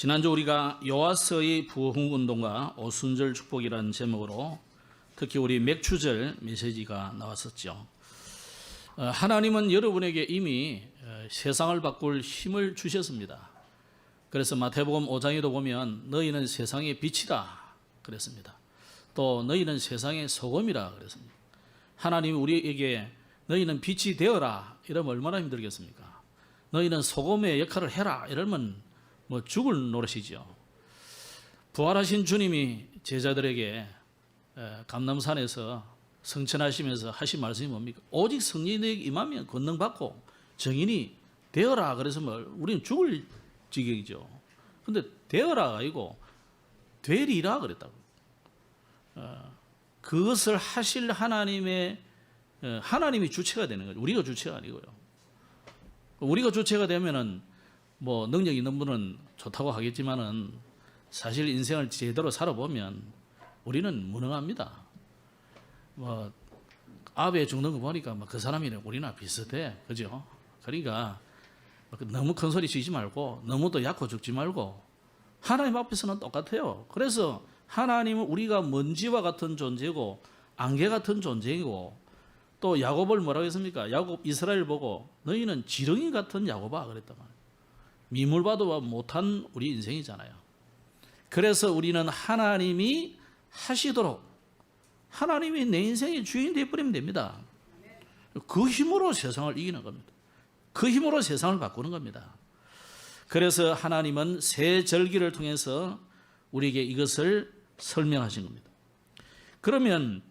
지난주 우리가 여호와서의 부흥운동과 오순절 축복이라는 제목으로 특히 우리 맥추절 메시지가 나왔었죠. 하나님은 여러분에게 이미 세상을 바꿀 힘을 주셨습니다. 그래서 마태복음 5장에도 보면 너희는 세상의 빛이다 그랬습니다. 또 너희는 세상의 소금이라 그랬습니다. 하나님이 우리에게 너희는 빛이 되어라 이러면 얼마나 힘들겠습니까? 너희는 소금의 역할을 해라 이러면 뭐 죽을 노릇이죠. 부활하신 주님이 제자들에게 감람산에서 성천하시면서 하신 말씀이 뭡니까? 오직 성령에게 임하면 권능받고 정인이 되어라 그래서 우리는 죽을 지경이죠. 근데 되어라가 아니고 되리라 그랬다고. 그것을 하실 하나님이 주체가 되는 거죠. 우리가 주체가 아니고요. 우리가 주체가 되면은 뭐 능력 있는 분은 좋다고 하겠지만은 사실 인생을 제대로 살아보면 우리는 무능합니다. 뭐 아베 죽는 거 보니까 그 사람이랑 우리나 비슷해, 그죠? 그러니까 너무 큰 소리 치지 말고 너무도 약고 죽지 말고 하나님 앞에서는 똑같아요. 그래서 하나님은 우리가 먼지와 같은 존재고 안개 같은 존재이고 또 야곱을 뭐라고 했습니까? 야곱 이스라엘 보고 너희는 지렁이 같은 야곱아 그랬단 말이에요. 미물 봐도 못한 우리 인생이잖아요. 그래서 우리는 하나님이 하시도록 하나님이 내 인생의 주인 되어버리면 됩니다. 그 힘으로 세상을 이기는 겁니다. 그 힘으로 세상을 바꾸는 겁니다. 그래서 하나님은 새 절기를 통해서 우리에게 이것을 설명하신 겁니다. 그러면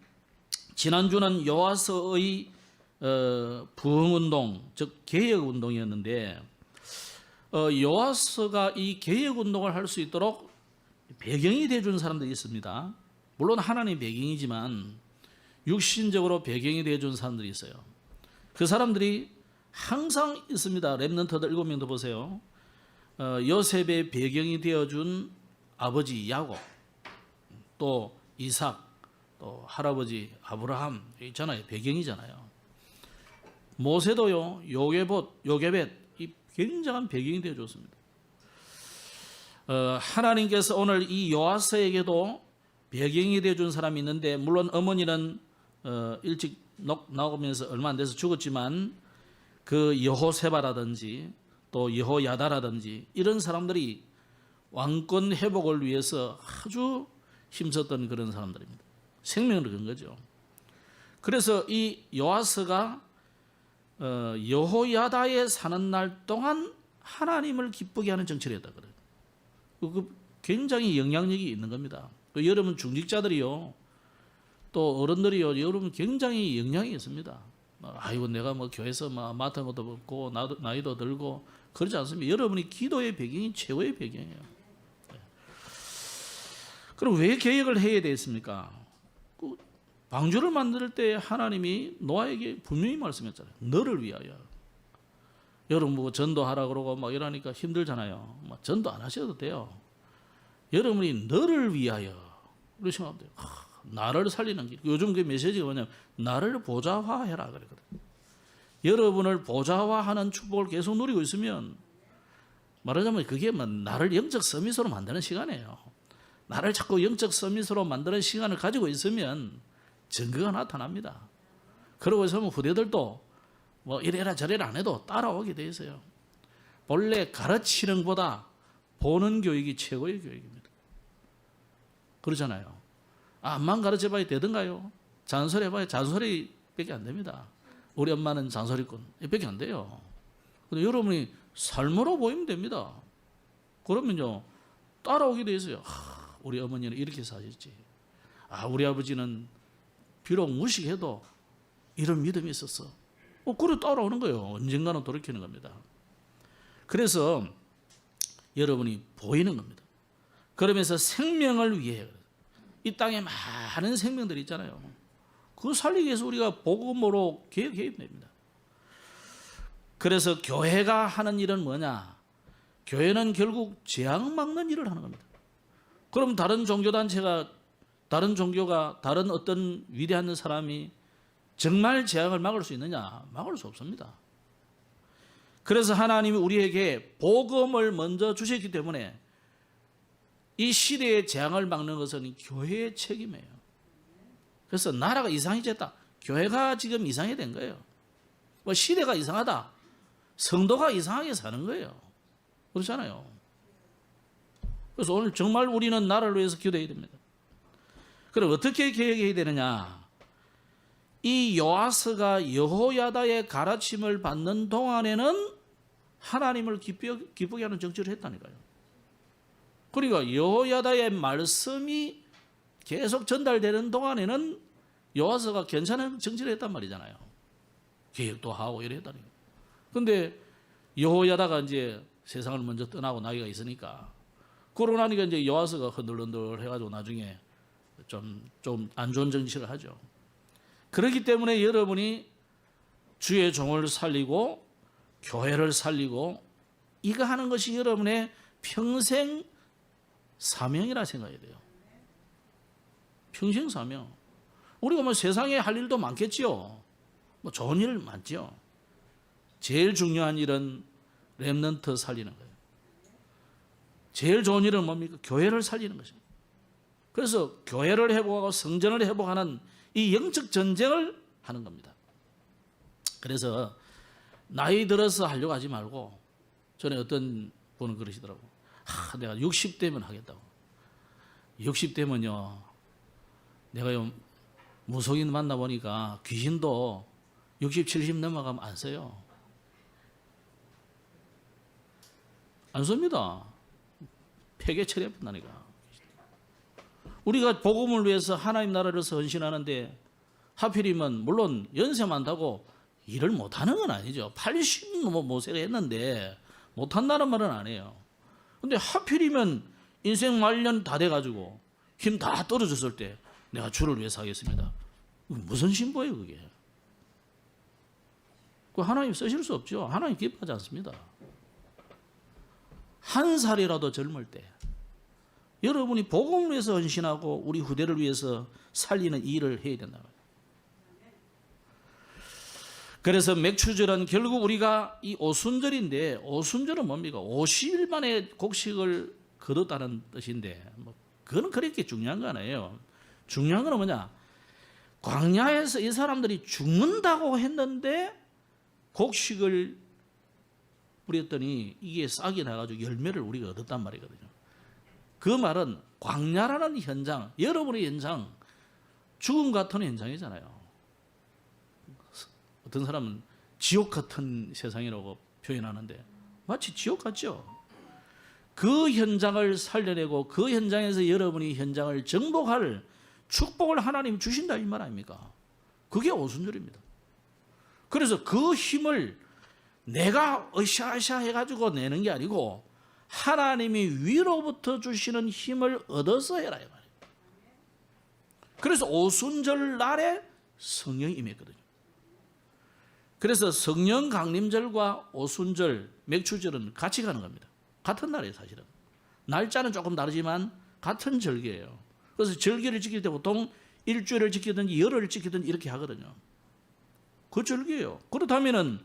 지난주는 여호와서의 부흥운동, 즉 개혁운동이었는데 여호와서가 이 개혁운동을 할 수 있도록 배경이 되어준 사람들이 있습니다. 물론 하나님의 배경이지만 육신적으로 배경이 되어준 사람들이 있어요. 그 사람들이 항상 있습니다. 렘넌트들 7명도 보세요. 요셉의 배경이 되어준 아버지 야곱, 또 이삭, 또 할아버지 아브라함 있잖아요. 배경이잖아요. 모세도요. 요게벳 이 굉장한 배경이 되어줬습니다. 하나님께서 오늘 이 여호와서에게도 배경이 되어준 사람이 있는데 물론 어머니는 일찍 나오면서 얼마 안 돼서 죽었지만 그 여호세바라든지 또 여호야다라든지 이런 사람들이 왕권 회복을 위해서 아주 힘썼던 그런 사람들입니다. 생명을 건 거죠. 그래서 이 여호와서가 여호야다에 사는 날 동안 하나님을 기쁘게 하는 정치를 했다 그래요. 그 굉장히 영향력이 있는 겁니다. 여러분 중직자들이요, 또 어른들이요, 여러분 굉장히 영향이 있습니다. 아이고 내가 뭐 교회에서 맡은 것도 없고 나이도 들고 그러지 않습니다. 여러분이 기도의 배경이 최고의 배경이에요. 그럼 왜 개혁을 해야 되겠습니까? 방주를 만들 때 하나님이 노아에게 분명히 말씀했잖아요. 너를 위하여. 여러분 뭐 전도하라 그러고 막 이러니까 힘들잖아요. 전도 안 하셔도 돼요. 여러분이 너를 위하여 그렇게 생각하면 돼요. 나를 살리는 길. 요즘 그 메시지가 뭐냐면 나를 보좌화해라 그랬거든요. 여러분을 보좌화하는 축복을 계속 누리고 있으면 말하자면 그게 나를 영적 서밋으로 만드는 시간이에요. 나를 자꾸 영적 서밋으로 만드는 시간을 가지고 있으면 증거가 나타납니다. 그러고 있으면 후대들도 뭐 이래라 저래라 안 해도 따라오게 돼 있어요. 본래 가르치는 것보다 보는 교육이 최고의 교육입니다. 그러잖아요. 암만 가르쳐봐야 되던가요? 잔소리해봐야 잔소리밖에 안 됩니다. 우리 엄마는 잔소리꾼 밖에 안 돼요. 근데 여러분이 삶으로 보이면 됩니다. 그러면요 따라오게 돼 있어요. 우리 어머니는 이렇게 사셨지. 우리 아버지는 비록 무식해도 이런 믿음이 있었어. 그래 따라오는 거예요. 언젠가는 돌이키는 겁니다. 그래서 여러분이 보이는 겁니다. 그러면서 생명을 위해 이 땅에 많은 생명들이 있잖아요. 그거 살리기 위해서 우리가 복음으로 개혁해야 됩니다. 그래서 교회가 하는 일은 뭐냐? 교회는 결국 재앙 막는 일을 하는 겁니다. 그럼 다른 종교단체가 다른 종교가 다른 어떤 위대한 사람이 정말 재앙을 막을 수 있느냐? 막을 수 없습니다. 그래서 하나님이 우리에게 복음을 먼저 주셨기 때문에 이 시대의 재앙을 막는 것은 교회의 책임이에요. 그래서 나라가 이상해졌다. 교회가 지금 이상이 된 거예요. 뭐 시대가 이상하다. 성도가 이상하게 사는 거예요. 그렇잖아요. 그래서 오늘 정말 우리는 나라를 위해서 기도해야 됩니다. 그럼 어떻게 개혁해야 되느냐? 이 요아스가 여호야다의 가르침을 받는 동안에는 하나님을 기쁘게 하는 정치를 했다니까요. 그러니까 여호야다의 말씀이 계속 전달되는 동안에는 요아스가 괜찮은 정치를 했단 말이잖아요. 개혁도 하고 이래 했다니까요. 근데 여호야다가 이제 세상을 먼저 떠나고 나이가 있으니까 그러고 나니까 이제 요아스가 흔들흔들 해가지고 나중에 좀 안 좋은 정치를 하죠. 그렇기 때문에 여러분이 주의 종을 살리고 교회를 살리고 이거 하는 것이 여러분의 평생 사명이라 생각해야 돼요. 평생 사명. 우리가 뭐 세상에 할 일도 많겠지요. 뭐 좋은 일 많지요. 제일 중요한 일은 렘넌트 살리는 거예요. 제일 좋은 일은 뭡니까? 교회를 살리는 것입니다. 그래서 교회를 회복하고 성전을 회복하는 이 영적 전쟁을 하는 겁니다. 그래서 나이 들어서 하려고 하지 말고, 전에 어떤 분은 그러시더라고요. 내가 60대면 하겠다고. 60대면요, 내가 무속인 만나보니까 귀신도 60, 70 넘어가면 안 써요. 안 씁니다. 폐계 처리한다니까. 우리가 복음을 위해서 하나님 나라를 위해서 헌신하는데 하필이면 물론 연세 많다고 일을 못하는 건 아니죠. 80 모세가 했는데 못한다는 말은 아니에요. 근데 하필이면 인생 말년 다 돼가지고 힘 다 떨어졌을 때 내가 주를 위해서 하겠습니다. 무슨 신보예요 그게. 그 하나님 쓰실 수 없죠. 하나님 기뻐하지 않습니다. 한 살이라도 젊을 때 여러분이 복음을 위해서 헌신하고 우리 후대를 위해서 살리는 일을 해야 된다. 그래서 맥추절은 결국 우리가 이 오순절인데, 오순절은 뭡니까? 50일 만에 곡식을 거뒀다는 뜻인데 그건 그렇게 중요한 거 아니에요. 중요한 건 뭐냐? 광야에서 이 사람들이 죽는다고 했는데 곡식을 뿌렸더니 이게 싹이 나가지고 열매를 우리가 얻었단 말이거든요. 그 말은 광야라는 현장, 여러분의 현장, 죽음 같은 현장이잖아요. 어떤 사람은 지옥 같은 세상이라고 표현하는데 마치 지옥 같죠. 그 현장을 살려내고 그 현장에서 여러분이 현장을 정복할 축복을 하나님 주신다 이 말 아닙니까? 그게 오순절입니다. 그래서 그 힘을 내가 으쌰으쌰 해가지고 내는 게 아니고 하나님이 위로부터 주시는 힘을 얻어서 해라 이 말이에요. 그래서 오순절 날에 성령이 임했거든요. 그래서 성령 강림절과 오순절, 맥추절은 같이 가는 겁니다. 같은 날이에요 사실은. 날짜는 조금 다르지만 같은 절기예요. 그래서 절기를 지킬 때 보통 일주일을 지키든지 열흘을 지키든지 이렇게 하거든요. 그 절기예요. 그렇다면은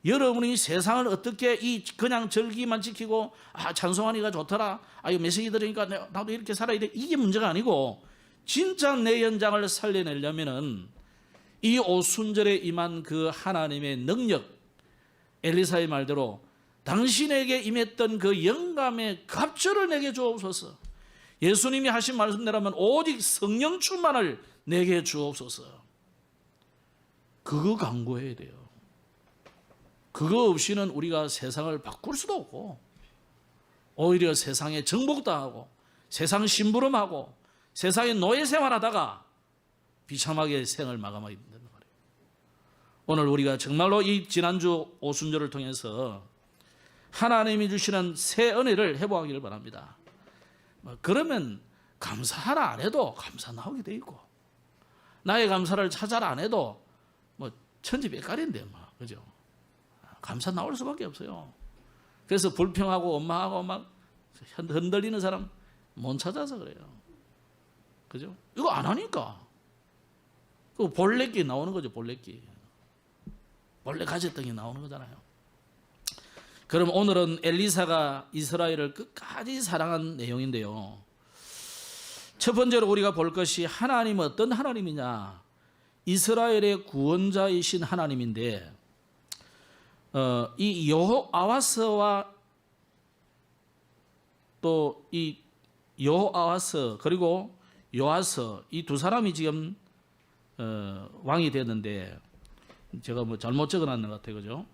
여러분이 세상을 어떻게 그냥 절기만 지키고 찬송하니까 좋더라, 이거 메시지 들으니까 나도 이렇게 살아야 돼, 이게 문제가 아니고 진짜 내 현장을 살려내려면은 이 오순절에 임한 그 하나님의 능력, 엘리사의 말대로 당신에게 임했던 그 영감의 갑절을 내게 주옵소서. 예수님이 하신 말씀대로면 오직 성령 충만을 내게 주옵소서. 그거 강구해야 돼요. 그거 없이는 우리가 세상을 바꿀 수도 없고 오히려 세상에 정복당하고 세상 심부름하고 세상에 노예 생활하다가 비참하게 생을 마감하게 된다는 말이에요. 오늘 우리가 정말로 이 지난주 오순절을 통해서 하나님이 주시는 새 은혜를 회복하기를 바랍니다. 그러면 감사하라 안 해도 감사 나오게 돼 있고 나의 감사를 찾아라 안 해도 천지백갈인데 그죠? 감사 나올 수밖에 없어요. 그래서 불평하고 원망하고 막 흔들리는 사람 못 찾아서 그래요. 그죠? 이거 안 하니까. 그 볼래끼 나오는 거죠, 볼래끼. 원래 가졌던 게 나오는 거잖아요. 그럼 오늘은 엘리사가 이스라엘을 끝까지 사랑한 내용인데요. 첫 번째로 우리가 볼 것이 하나님은 어떤 하나님이냐? 이스라엘의 구원자이신 하나님인데 이 여호아하스와 또 이 여호아하스 그리고 요아스 이 두 사람이 지금 왕이 됐는데 제가 뭐 잘못 적어놨는 것 같아요, 그죠?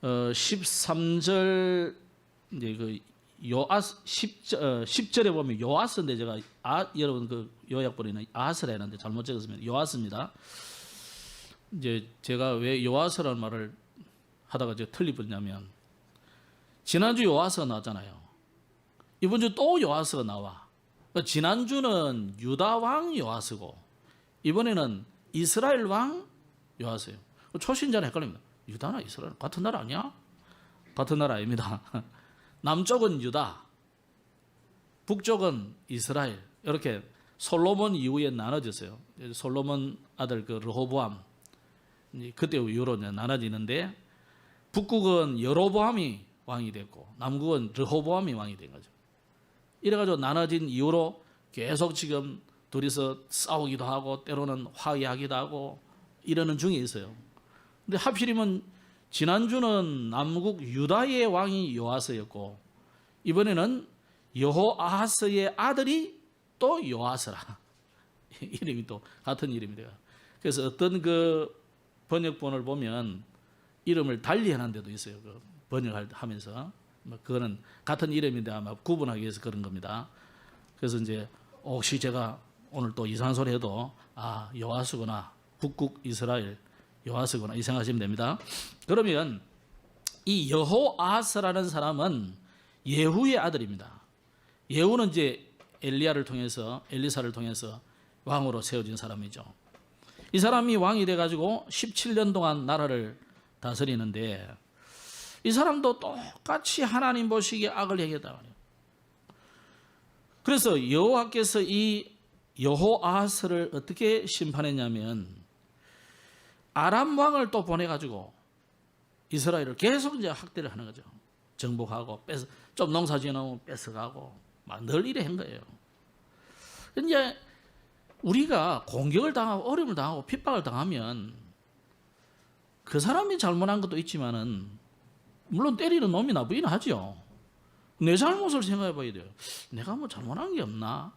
13절 이제 그 요아스 10절에 보면 요아스인데 제가 여러분 그 요약본에는 아하스라 했는데 잘못 적었으면 요아스입니다. 이제 제가 왜 요아스라는 말을 하다가 제가 틀릴 뻔했냐면 지난주 요아스가 나왔잖아요. 이번 주 또 요아스가 나와. 그러니까 지난주는 유다 왕 요아스고 이번에는 이스라엘 왕 요아스예요. 초신자는 헷갈립니다. 유다나 이스라엘 같은 나라 아니야? 같은 나라 아닙니다. 남쪽은 유다, 북쪽은 이스라엘. 이렇게 솔로몬 이후에 나눠졌어요. 솔로몬 아들 그 르호보암 그때 이후로 나눠지는데 북국은 여로보암이 왕이 됐고 남국은 르호보암이 왕이 된 거죠. 이래가지고 나눠진 이후로 계속 지금 둘이서 싸우기도 하고 때로는 화해하기도 하고 이러는 중에 있어요. 근데 하필이면 지난주는 남국 유다의 왕이 요아스였고 이번에는 여호아하스의 아들이 또 요아스라. 이름이 또 같은 이름이래요. 그래서 어떤 그 번역본을 보면 이름을 달리 해놓은 데도 있어요. 그 번역하면서 그거는 같은 이름인데 아마 구분하기 위해서 그런 겁니다. 그래서 이제 혹시 제가 오늘 또 이상한 소리 해도 요아스구나, 북국 이스라엘 요아스구나 이 생각하시면 됩니다. 그러면 이 여호아하스라는 사람은 예후의 아들입니다. 예후는 이제 엘리야를 통해서 엘리사를 통해서 왕으로 세워진 사람이죠. 이 사람이 왕이 돼가지고 17년 동안 나라를 다스리는데 이 사람도 똑같이 하나님 보시기에 악을 행했다 말이에요. 그래서 여호와께서 이 여호아하스를 어떻게 심판했냐면 아람 왕을 또 보내가지고 이스라엘을 계속 이제 학대를 하는 거죠. 정복하고 좀 농사 지어놓으면 뺏어가고 막 늘 이래 한 거예요. 이제 우리가 공격을 당하고 어려움을 당하고 핍박을 당하면 그 사람이 잘못한 것도 있지만은 물론 때리는 놈이나 부인은 하죠. 내 잘못을 생각해 봐야 돼요. 내가 뭐 잘못한 게 없나?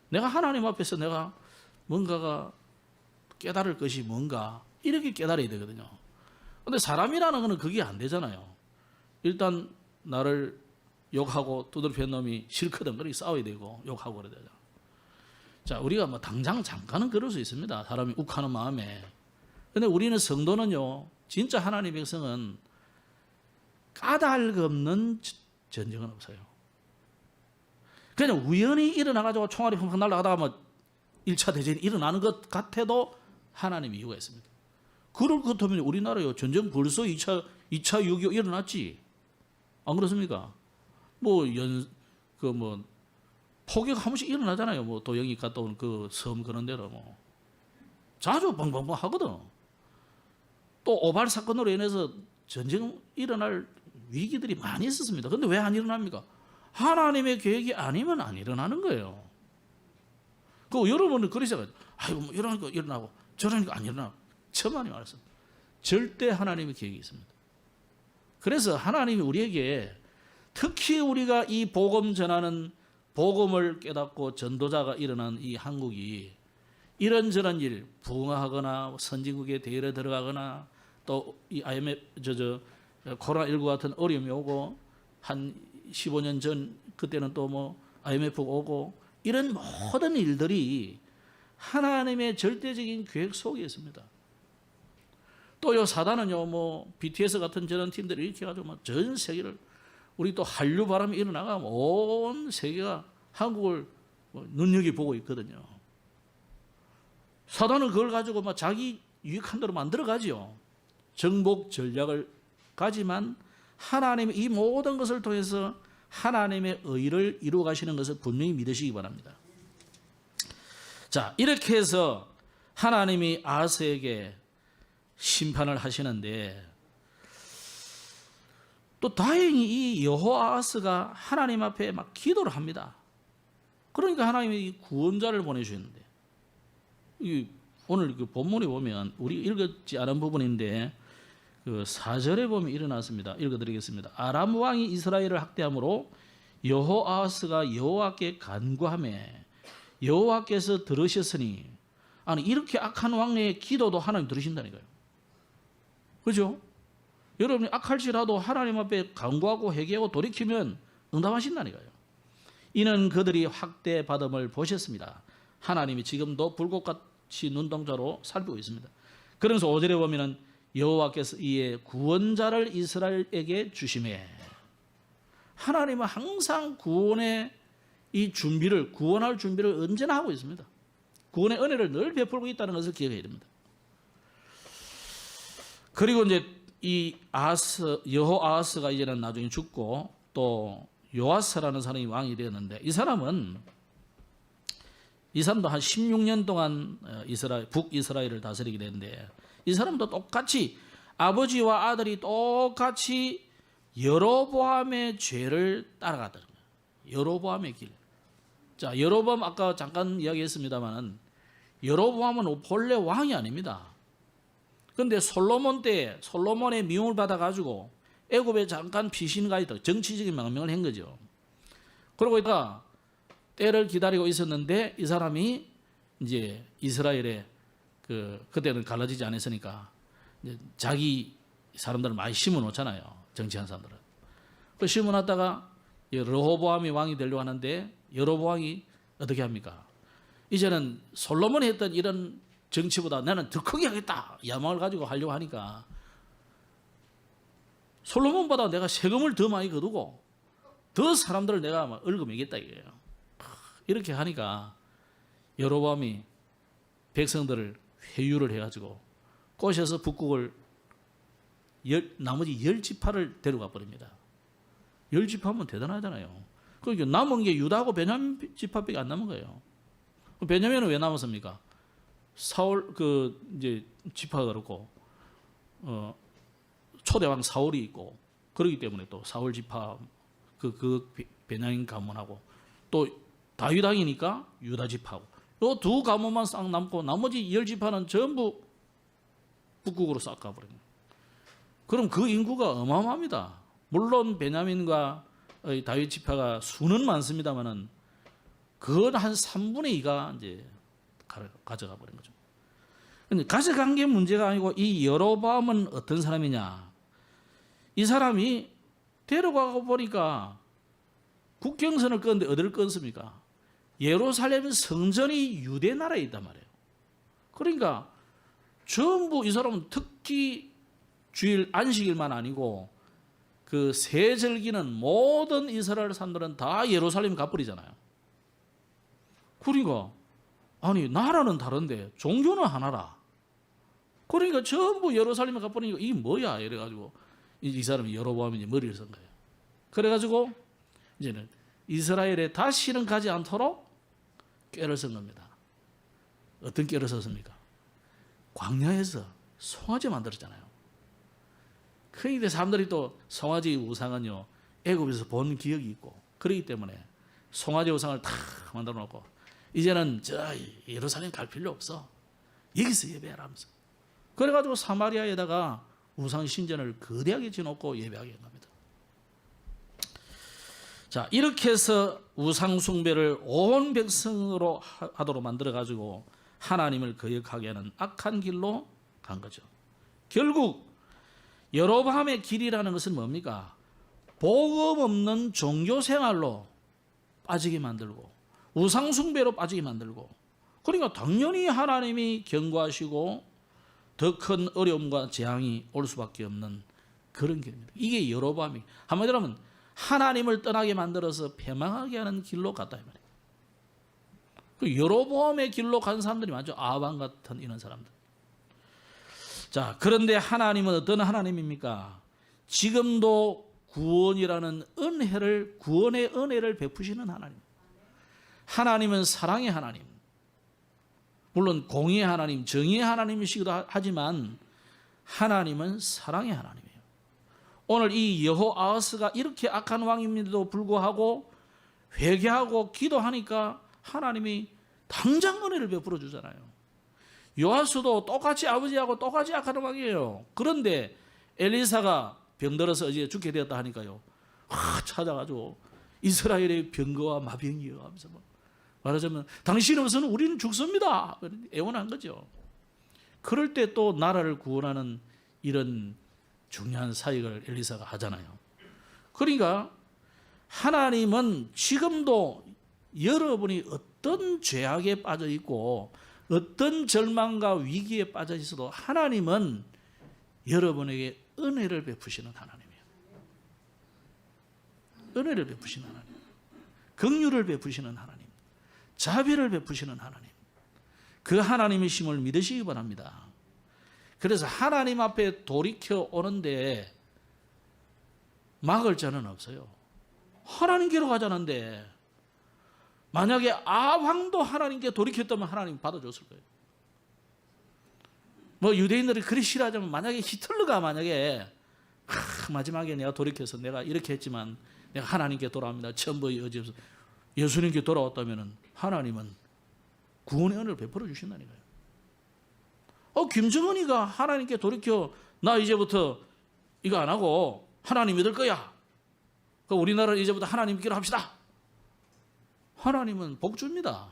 내가 하나님 앞에서 내가 뭔가가 깨달을 것이 뭔가 이렇게 깨달아야 되거든요. 근데 사람이라는 거는 그게 안 되잖아요. 일단 나를 욕하고 두들겨 놈이 싫거든. 그렇게 싸워야 되고 욕하고 그래야 되죠. 자, 우리가 뭐 당장 잠깐은 그럴 수 있습니다. 사람이 욱하는 마음에. 근데 우리는 성도는요, 진짜 하나님의 백성은 까닭 없는 전쟁은 없어요. 그냥 우연히 일어나가지고 총알이 펑펑 날아가다가 뭐 1차 대전이 일어나는 것 같아도 하나님 이유가 있습니다. 그럴 것 같으면 우리나라요, 전쟁 벌써 2차 6.25 일어났지. 안 그렇습니까? 포격 한 번씩 일어나잖아요. 뭐 도영이 갔다 온 그 섬 그런 데로 뭐. 자주 뻥뻥뻥 하거든. 또 오발 사건으로 인해서 전쟁 일어날 위기들이 많이 있었습니다. 근데 왜 안 일어납니까? 하나님의 계획이 아니면 안 일어나는 거예요. 그 여러분은 그러셔가지고, 뭐 이러니까 일어나고 저러니까 안 일어나고. 천만이 말씀. 절대 하나님의 계획이 있습니다. 그래서 하나님이 우리에게 특히 우리가 이 복음 전하는 복음을 깨닫고 전도자가 일어난 이 한국이 이런저런 일, 부흥하거나 선진국에 대열에 들어가거나 또 이 코로나19 같은 어려움이 오고 한 15년 전 그때는 또 뭐 IMF가 오고 이런 모든 일들이 하나님의 절대적인 계획 속에 있습니다. 또 요 사단은요, 뭐 BTS 같은 저런 팀들이 이렇게 해가지고 전 세계를 우리 또 한류 바람이 일어나가면 온 세계가 한국을 눈여겨보고 있거든요. 사단은 그걸 가지고 막 자기 유익한 대로 만들어가지요. 정복 전략을 가지만 하나님의 이 모든 것을 통해서 하나님의 의를 이루어 가시는 것을 분명히 믿으시기 바랍니다. 자, 이렇게 해서 하나님이 아하스에게 심판을 하시는데 또 다행히 이 여호아하스가 하나님 앞에 막 기도를 합니다. 그러니까 하나님이 구원자를 보내주셨는데, 오늘 그 본문에 보면 우리 읽었지 않은 부분인데 그 4절에 보면 일어났습니다. 읽어드리겠습니다. 아람 왕이 이스라엘을 학대함으로 여호아하스가 여호와께 간구하매 여호와께서 들으셨으니, 아니 이렇게 악한 왕의 기도도 하나님 들으신다니까요. 그죠? 여러분이 악할지라도 하나님 앞에 간구하고 회개하고 돌이키면 응답하신다니까요. 이는 그들이 학대받음을 보셨습니다. 하나님이 지금도 불꽃같이 눈동자로 살피고 있습니다. 그러면서 5절에 보면은 여호와께서 이에 구원자를 이스라엘에게 주심에, 하나님은 항상 구원의 이 준비를, 구원할 준비를 언제나 하고 있습니다. 구원의 은혜를 늘 베풀고 있다는 것을 기억해야 됩니다. 그리고 이제 이 여호아하스가 이제는 나중에 죽고 또 요아스라는 사람이 왕이 되었는데, 이 사람도 한 16년 동안 북이스라엘을 다스리게 되는데, 이 사람도 똑같이 아버지와 아들이 똑같이 여로보암의 죄를 따라가더라고요. 여로보암의 길. 자, 여로보암 아까 잠깐 이야기했습니다만은 여로보암은 본래 왕이 아닙니다. 그런데 솔로몬 때 솔로몬의 미움을 받아가지고 애굽에 잠깐 피신가 있다, 정치적인 망명을 한 거죠. 그러고 있다가 때를 기다리고 있었는데 이 사람이 이제 이스라엘에 그때는 갈라지지 않았으니까 이제 자기 사람들을 많이 심어 놓잖아요. 정치한 사람들은. 그 심어 놨다가 르호보암이 왕이 되려고 하는데 여로보암이 어떻게 합니까? 이제는 솔로몬이 했던 이런 정치보다 나는 더 크게 하겠다 야망을 가지고 하려고 하니까 솔로몬보다 내가 세금을 더 많이 거두고 더 사람들을 내가 얼금 매겠다 이거예요. 이렇게 하니까 여로보암이 백성들을 회유를 해가지고 꼬셔서 북국을 나머지 10지파를 데려가 버립니다. 10지파면 대단하잖아요. 그러니까 남은 게 유다하고 베냐민 지파밖에 안 남은 거예요. 베냐민은 왜 남았습니까? 사울 이제 지파가 그렇고 초대왕 사울이 있고 그러기 때문에 또 사울 지파 베냐민 가문하고 또 다윗 왕이니까 유다 지파고 이 두 가문만 싹 남고 나머지 10지파는 전부 북국으로 싹 가버립니다. 그럼 그 인구가 어마어마합니다. 물론 베냐민과 다윗 지파가 수는 많습니다만은 그건 한 3분의 2가 이제 가져가 버린 거죠. 근데 가져간 게 문제가 아니고 이 여로보암은 어떤 사람이냐? 이 사람이 데려가고 보니까 국경선을 끄는데 어디를 끊습니까? 예루살렘 성전이 유대 나라에 있단 말이에요. 그러니까 전부 이 사람은 특히 주일 안식일만 아니고 그 세절기는 모든 이스라엘 사람들은 다 예루살렘 가버리잖아요. 그러니까 아니 나라는 다른데 종교는 하나라. 그러니까 전부 예루살렘에 가버리니까 이게 뭐야 이래가지고 이 사람이 여로보암이 이제 머리를 쓴 거예요. 그래가지고 이제는 이스라엘에 다시는 가지 않도록 꾀를 쓴 겁니다. 어떤 꾀를 썼습니까? 광야에서 송아지 만들었잖아요. 그런데 사람들이 또 송아지 우상은요 애굽에서 본 기억이 있고 그렇기 때문에 송아지 우상을 다 만들어 놓고 이제는 저 예루살렘 갈 필요 없어. 여기서 예배하라 하면서. 그래가지고 사마리아에다가 우상 신전을 거대하게 지어놓고 예배하게 한 겁니다. 자, 이렇게 해서 우상 숭배를 온 백성으로 하도록 만들어가지고 하나님을 거역하게 하는 악한 길로 간 거죠. 결국 여로보암의 길이라는 것은 뭡니까? 복음 없는 종교 생활로 빠지게 만들고 우상 숭배로 빠지게 만들고, 그러니까 당연히 하나님이 경고하시고 더 큰 어려움과 재앙이 올 수밖에 없는 그런 길입니다. 이게 여로보암이 한마디로 하면 하나님을 떠나게 만들어서 패망하게 하는 길로 갔다 이 말이에요. 그 여로보암의 길로 간 사람들이 많죠. 아방 같은 이런 사람들. 자, 그런데 하나님은 어떤 하나님입니까? 지금도 구원이라는 구원의 은혜를 베푸시는 하나님. 하나님은 사랑의 하나님. 물론 공의의 하나님, 정의의 하나님이시기도 하지만 하나님은 사랑의 하나님이에요. 오늘 이 여호아하스가 이렇게 악한 왕임에도 불구하고 회개하고 기도하니까 하나님이 당장 은혜를 베풀어 주잖아요. 요아스도 똑같이 아버지하고 똑같이 악한 왕이에요. 그런데 엘리사가 병들어서 이제 죽게 되었다 하니까요, 찾아가지고 이스라엘의 병거와 마병이여 하면서 말하자면 당신 없으면 우리는 죽습니다 애원한 거죠. 그럴 때 또 나라를 구원하는 이런 중요한 사역을 엘리사가 하잖아요. 그러니까 하나님은 지금도 여러분이 어떤 죄악에 빠져 있고 어떤 절망과 위기에 빠져 있어도 하나님은 여러분에게 은혜를 베푸시는 하나님이에요. 은혜를 베푸시는 하나님, 긍휼을 베푸시는 하나님, 자비를 베푸시는 하나님, 그 하나님의 힘을 믿으시기 바랍니다. 그래서 하나님 앞에 돌이켜 오는데 막을 자는 없어요. 하나님께로 가자는데 만약에 아왕도 하나님께 돌이켰다면 하나님 받아줬을 거예요. 뭐 유대인들이 그리 싫어하자면 만약에 히틀러가 만약에 마지막에 내가 돌이켜서 내가 이렇게 했지만 내가 하나님께 돌아옵니다. 천부의 의지에서 예수님께 돌아왔다면 하나님은 구원의 은혜를 베풀어 주신다니까요. 김정은이가 하나님께 돌이켜 나 이제부터 이거 안 하고 하나님 믿을 거야. 우리나라는 이제부터 하나님 믿기로 합시다. 하나님은 복 줍니다.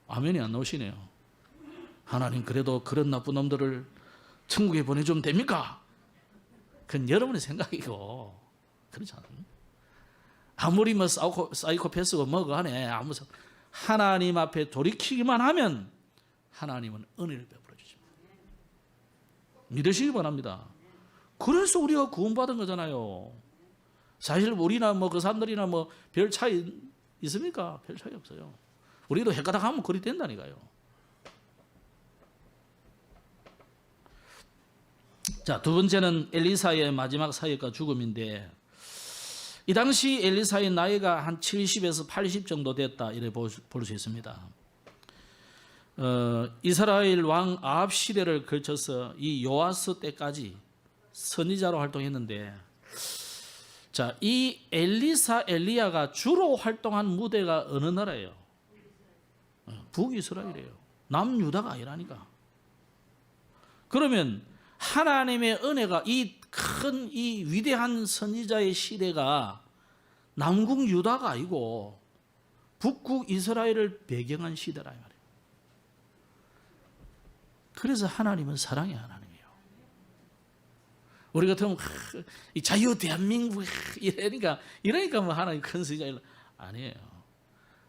아멘이 안 나오시네요. 하나님 그래도 그런 나쁜 놈들을 천국에 보내주면 됩니까? 그건 여러분의 생각이고 그렇지 않아요. 아무리 뭐 사이코패스고 뭐가 하네, 하나님 앞에 돌이키기만 하면 하나님은 은혜를 베풀어 주십니다. 믿으시기 바랍니다. 그래서 우리가 구원받은 거잖아요. 사실 우리나 뭐 그 사람들이나 뭐 별 차이 있습니까? 별 차이 없어요. 우리도 헷가닥 하면 그리 된다니까요. 자, 두 번째는 엘리사의 마지막 사역과 죽음인데, 이 당시 엘리사의 나이가 한 70에서 80 정도 됐다 이렇게 볼 수 있습니다. 이스라엘 왕 아합 시대를 걸쳐서 이 요아스 때까지 선지자로 활동했는데, 자, 이 엘리사, 엘리야가 주로 활동한 무대가 어느 나라예요? 북이스라엘이에요. 남유다가 아니라니까. 그러면 하나님의 은혜가 이 큰 이 위대한 선지자의 시대가 남국 유다가 아니고 북국 이스라엘을 배경한 시대라 말이에요. 그래서 하나님은 사랑의 하나님이에요. 우리 같으면 이 자유 대한민국 이러니까 뭐 하나님 큰 선지자 아니에요.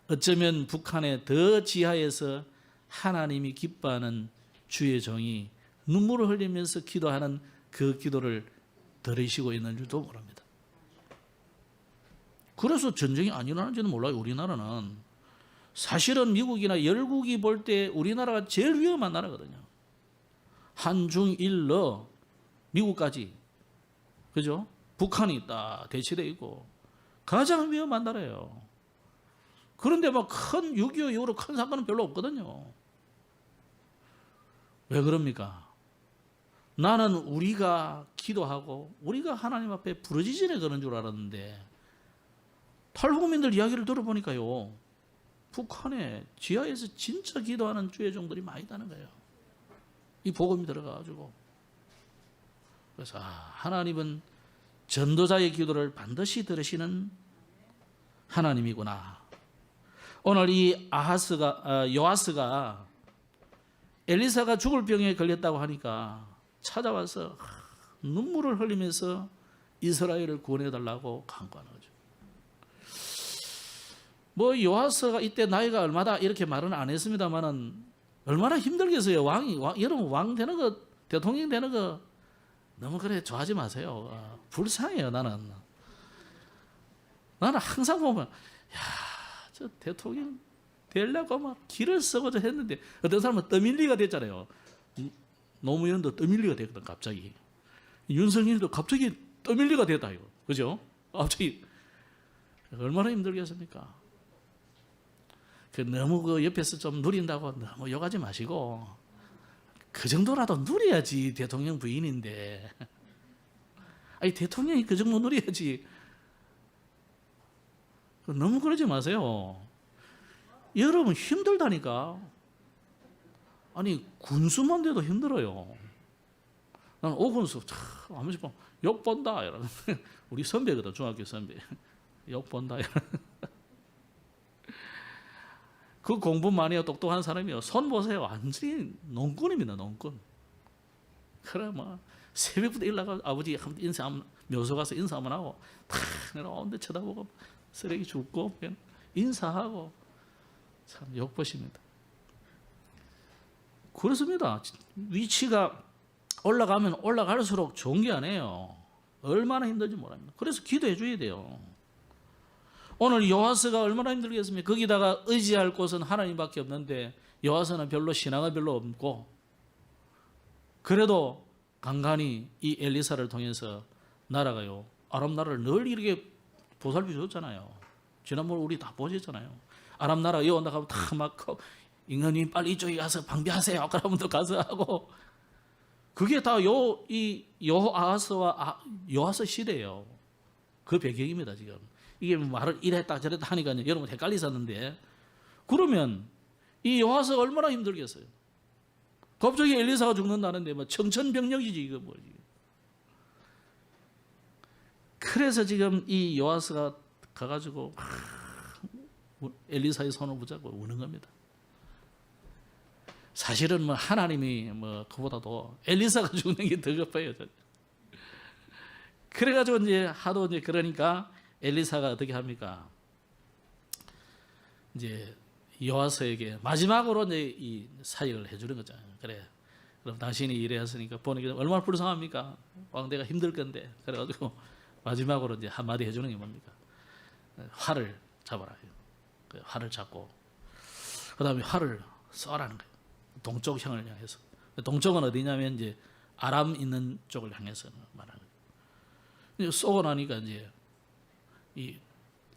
어쩌면 북한의 더 지하에서 하나님이 기뻐하는 주의 종이 눈물을 흘리면서 기도하는 그 기도를 들으시고 있는 줄도 모릅니다. 그래서 전쟁이 안 일어나는지는 몰라요. 우리나라는 사실은 미국이나 열국이 볼 때 우리나라가 제일 위험한 나라거든요. 한중일러 미국까지, 그죠? 북한이 딱 대치되어 있고 가장 위험한 나라예요. 그런데 막 큰 6.25 이후로 큰 사건은 별로 없거든요. 왜 그럽니까? 나는 우리가 기도하고 우리가 하나님 앞에 부르짖으려 그런 줄 알았는데 탈북민들 이야기를 들어보니까요, 북한의 지하에서 진짜 기도하는 주의 종들이 많이 있다는 거예요. 이 복음이 들어가가지고. 그래서 하나님은 전도자의 기도를 반드시 들으시는 하나님이구나. 오늘 이 요아스가 엘리사가 죽을 병에 걸렸다고 하니까 찾아와서 눈물을 흘리면서 이스라엘을 구원해달라고 간구하는 거죠. 뭐 요아스가 이때 나이가 얼마다 이렇게 말은 안 했습니다만은 얼마나 힘들겠어요. 여러분 왕 되는 거, 대통령 되는 거 너무 그래 좋아하지 마세요. 불쌍해요. 나는 항상 보면 저 대통령 되려고 막 길을 쓰고자 했는데 어떤 사람은 떠밀리가 됐잖아요. 노무현도 떠밀리가 됐거든. 갑자기 윤석열도 갑자기 떠밀리가 됐다 이거, 그죠? 갑자기 얼마나 힘들겠습니까? 너무 그 옆에서 좀 누린다고 너무 욕하지 마시고 그 정도라도 누려야지. 대통령 부인인데. 아니 대통령이 그 정도 누려야지. 너무 그러지 마세요. 여러분 힘들다니까. 아니 군수만 돼도 힘들어요. 나는 오군수 한 번씩 보면 욕 본다 이러는 우리 선배거든, 중학교 선배. 욕 본다 이러는. 그 공부 많이 해요, 똑똑한 사람이요. 손 보세요, 완전히 농꾼입니다, 농꾼. 그래 뭐 새벽부터 일나가 아버지 한번 인사 한번 묘소 가서 인사 한번 하고 탁 내려오는데 쳐다보고 쓰레기 줍고 인사하고 참 욕보십니다. 그렇습니다. 위치가 올라가면 올라갈수록 좋은 게 아니에요. 얼마나 힘들지 모릅니다. 그래서 기도해 줘야 돼요. 오늘 여호와서가 얼마나 힘들겠습니까? 거기다가 의지할 곳은 하나님밖에 없는데 여호와서는 별로 신앙이 별로 없고, 그래도 간간히 이 엘리사를 통해서 나라가요 아람 나라를 늘 이렇게 보살펴 줬잖아요. 지난번 우리 다 보셨잖아요. 아람 나라 여온다 하면 다 막 인간님 빨리 이쪽에 가서 방비하세요. 그러면 또 가서 하고, 그게 다 이 여호와서 시대예요. 그 배경입니다. 지금 이게 말을 이랬다 저랬다 하니까 여러분 헷갈리셨는데, 그러면 이 여호와서가 얼마나 힘들겠어요. 갑자기 엘리사가 죽는다는데 뭐 청천벽력이지 이거 뭐지. 그래서 지금 이 여호와서가 가가지고 엘리사의 손을 붙잡고 우는 겁니다. 사실은 뭐 하나님이 뭐 그보다도 엘리사가 죽는 게 더 급해요. 그래가지고 이제 하도 이제 그러니까 엘리사가 어떻게 합니까? 이제 여호와서에게 마지막으로 이제 이 사역을 해주는 거잖아요. 그래, 그럼 당신이 이래했으니까 보니까 얼마나 불쌍합니까? 왕대가 힘들 건데. 그래가지고 마지막으로 이제 한마디 해주는 게 뭡니까? 활을 잡아라. 그 활을 잡고 그 다음에 활을 쏘라는 거예요. 동쪽 향을 향해서. 동쪽은 어디냐면 이제 아람 있는 쪽을 향해서 말하는 거예요. 쏘고 나니까 이제 이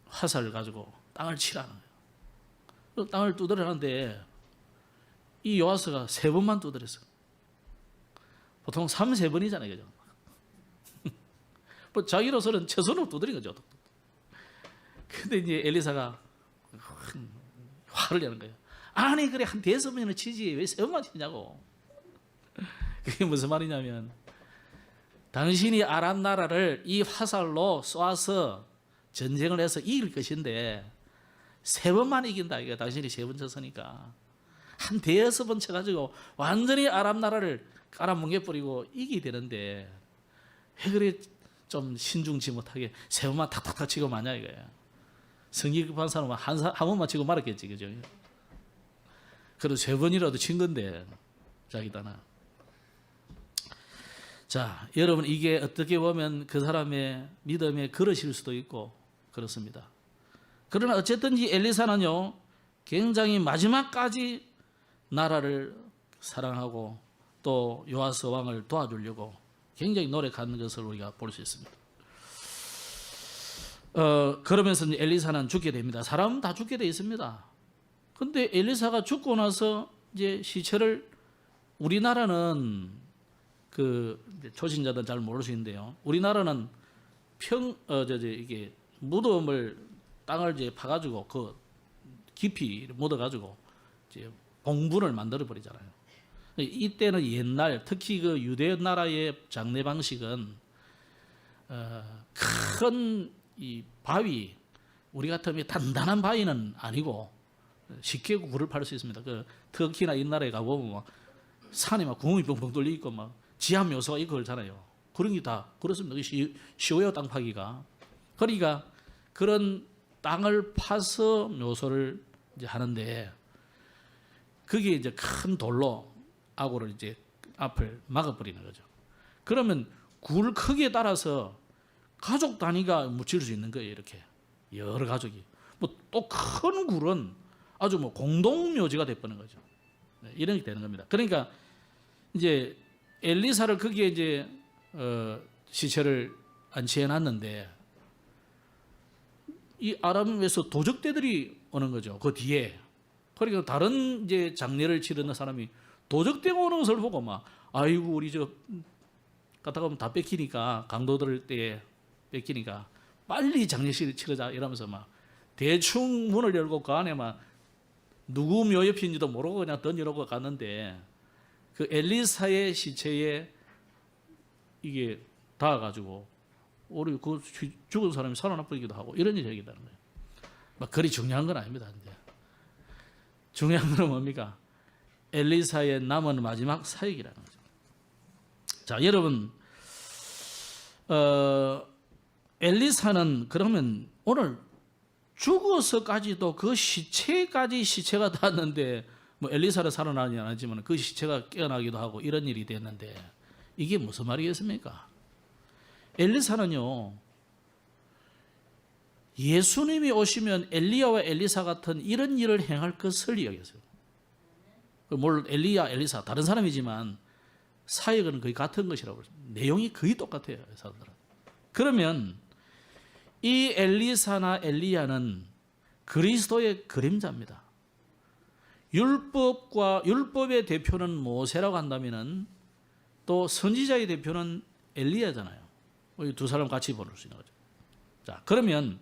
화살을 가지고 땅을 치라는 거예요. 땅을 두드리는데 이 여호와서가 3번만 두드렸어요. 보통 3-4번이잖아요. 그죠? 뭐 자기로서는 최선으로 두드린 거죠. 근데 이제 엘리사가 화를 내는 거예요. 아니 그래 한 5번이나 치지 왜 3번만 치냐고. 그게 무슨 말이냐면, 당신이 아람 나라를 이 화살로 쏘아서 전쟁을 해서 이길 것인데 3번만 이긴다. 이거 당신이 3번 쳤으니까 한 5번 쳐가지고 완전히 아람 나라를 깔아뭉개버리고 이기게 되는데 왜 그래 좀 신중치 못하게 3번만 탁탁탁 치고 마냐 이거야. 성기 급한 사람은 한 번만 치고 말았겠지, 그죠? 그래도 3번이라도 친 건데 자기다나. 자, 여러분 이게 어떻게 보면 그 사람의 믿음의 그릇일 수도 있고 그렇습니다. 그러나 어쨌든지 엘리사는요 굉장히 마지막까지 나라를 사랑하고 또 요아스 왕을 도와주려고 굉장히 노력하는 것을 우리가 볼 수 있습니다. 그러면서 엘리사는 죽게 됩니다. 사람은 다 죽게 되어 있습니다. 근데 엘리사가 죽고 나서 이제 시체를, 우리나라는 그 초신자들 잘 모를 수 있는데요. 우리나라는 이게 무덤을 땅을 이제 파가지고 그 깊이 묻어가지고 이제 봉분을 만들어 버리잖아요. 이때는 옛날 특히 그 유대 나라의 장례 방식은 큰 이 바위, 우리 같으면 단단한 바위는 아니고 쉽게 굴을 팔 수 있습니다. 그 터키나 이 나라에 가보면 막 산에 막 구멍이 뻥뻥 뚫려 있고 막 지하 묘소가 있고 그러잖아요. 그런 게 다 그렇습니다. 쉬워요, 땅 파기가. 그러니까 그런 땅을 파서 묘소를 이제 하는데, 그게 이제 큰 돌로 아고를 이제 앞을 막아버리는 거죠. 그러면 굴 크기에 따라서 가족 단위가 묻힐 수 있는 거예요. 이렇게 여러 가족이. 뭐 또 큰 굴은 아주 뭐 공동묘지가 돼버리는 거죠. 이런 게 되는 겁니다. 그러니까 이제 엘리사를 거기에 이제 시체를 안치해 놨는데 이 아람에서 도적대들이 오는 거죠. 그 뒤에. 그러니까 다른 이제 장례를 치르는 사람이 도적대가 오는 것을 보고 막 아이고 우리 저 갔다 가면 다 뺏기니까, 강도들 때 뺏기니까 빨리 장례식을 치르자 이러면서 막 대충 문을 열고 그 안에 막 누구 묘옆인지도 모르고 그냥 던져놓고 갔는데 그 엘리사의 시체에 이게 닿아가지고 우리 그 죽은 사람이 살아나버리기도 하고 이런 일이 생긴다는 거예요. 막 그리 중요한 건 아닙니다. 이제 중요한 건 뭡니까? 엘리사의 남은 마지막 사역이라는 거죠. 자, 여러분, 엘리사는 그러면 오늘 죽어서까지도 그 시체까지 시체가 닿았는데 뭐 엘리사를 살아나지 않았지만 그 시체가 깨어나기도 하고 이런 일이 됐는데 이게 무슨 말이겠습니까? 엘리사는요, 예수님이 오시면 엘리야와 엘리사 같은 이런 일을 행할 것을 이야기했어요. 물론 엘리야, 엘리사 다른 사람이지만 사역은 거의 같은 것이라고 그랬어요. 내용이 거의 똑같아요. 사람들은. 그러면 이 엘리사나 엘리야는 그리스도의 그림자입니다. 율법의 대표는 모세라고 한다면은 또 선지자의 대표는 엘리야잖아요. 이 두 사람 같이 볼 수 있는 거죠. 자, 그러면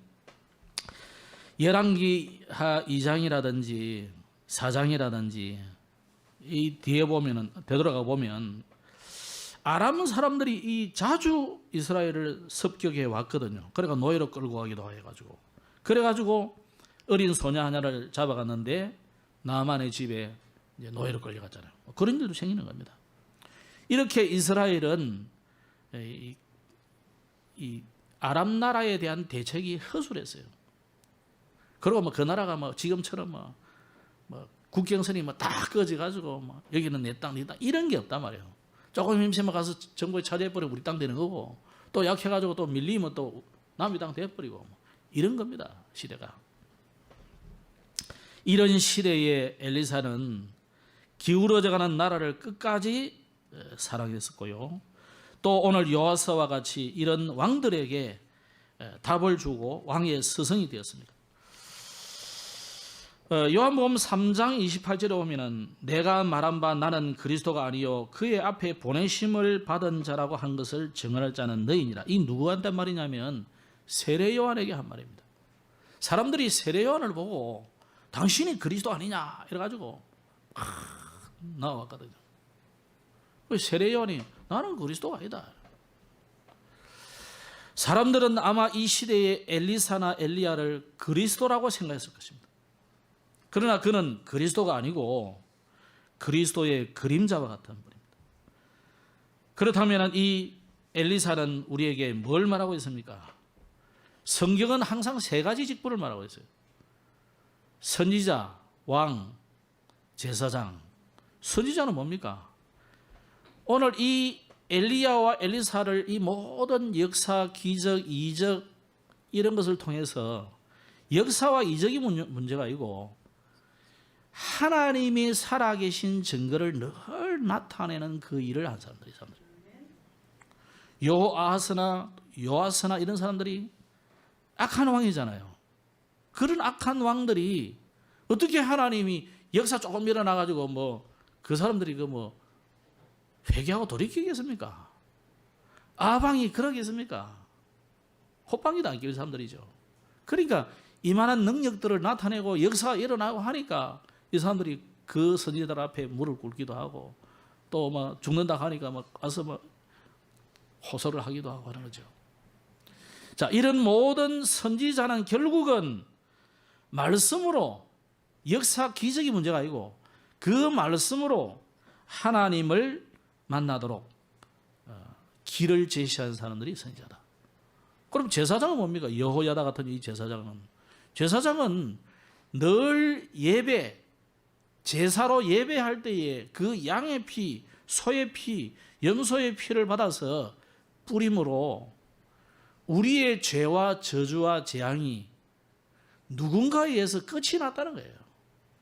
열왕기하 2장이라든지 4장이라든지 이 뒤에 보면은 되돌아가 보면 아람 사람들이 이 자주 이스라엘을 습격해 왔거든요. 그러니까 노예로 끌고 가기도 해가지고 그래가지고 어린 소녀 하나를 잡아갔는데 나만의 집에 이제 노예로 끌려갔잖아요. 그런 일도 생기는 겁니다. 이렇게 이스라엘은 이 아람 나라에 대한 대책이 허술했어요. 그리고 뭐 그 나라가 뭐 지금처럼 뭐 국경선이 뭐 다 꺼져가지고 뭐 여기는 내 땅, 네 땅 이런 게 없단 말이에요. 조금 힘쓰면 가서 정부에 차지해버리면 우리 땅 되는 거고 또 약해가지고 또 밀리면 또 남의 땅 돼버리고 뭐 이런 겁니다. 시대가. 이런 시대에 엘리사는 기울어져가는 나라를 끝까지 사랑했었고요. 또 오늘 요아스와 같이 이런 왕들에게 답을 주고 왕의 스승이 되었습니다. 요한복음 3장 28절에 보면은 내가 말한 바 나는 그리스도가 아니요 그의 앞에 보내심을 받은 자라고 한 것을 증언할 자는 너희니라. 이 누구한테 말이냐면 세례 요한에게 한 말입니다. 사람들이 세례 요한을 보고 당신이 그리스도 아니냐 이래가지고 나왔거든요. 세례 요한이 나는 그리스도가 아니다. 사람들은 아마 이 시대의 엘리사나 엘리야를 그리스도라고 생각했을 것입니다. 그러나 그는 그리스도가 아니고 그리스도의 그림자와 같은 분입니다. 그렇다면 이 엘리사는 우리에게 뭘 말하고 있습니까? 성경은 항상 세 가지 직분을 말하고 있어요. 선지자, 왕, 제사장. 선지자는 뭡니까? 오늘 이 엘리야와 엘리사를 이 모든 역사, 기적, 이적 이런 것을 통해서 역사와 이적이 문제가 아니고 하나님이 살아계신 증거를 늘 나타내는 그 일을 한 사람들이 요아스나 이런 사람들이 악한 왕이잖아요. 그런 악한 왕들이 어떻게 하나님이 역사 조금 일어나가지고 뭐 그 사람들이 그 뭐 회개하고 돌이키겠습니까? 아방이 그러겠습니까? 호빵이도 안 끼는 사람들이죠. 그러니까 이만한 능력들을 나타내고 역사가 일어나고 하니까 이 사람들이 그 선지자들 앞에 무릎 꿇기도 하고 또 막 죽는다 하니까 막 와서 막 호소를 하기도 하고 하는 거죠. 자, 이런 모든 선지자는 결국은 말씀으로 역사 기적이 문제가 아니고 그 말씀으로 하나님을 만나도록 길을 제시한 사람들이 선지자다. 그럼 제사장은 뭡니까? 여호야다 같은 이 제사장은 늘 예배, 제사로 예배할 때에 그 양의 피, 소의 피, 염소의 피를 받아서 뿌림으로 우리의 죄와 저주와 재앙이 누군가에 의해서 끝이 났다는 거예요.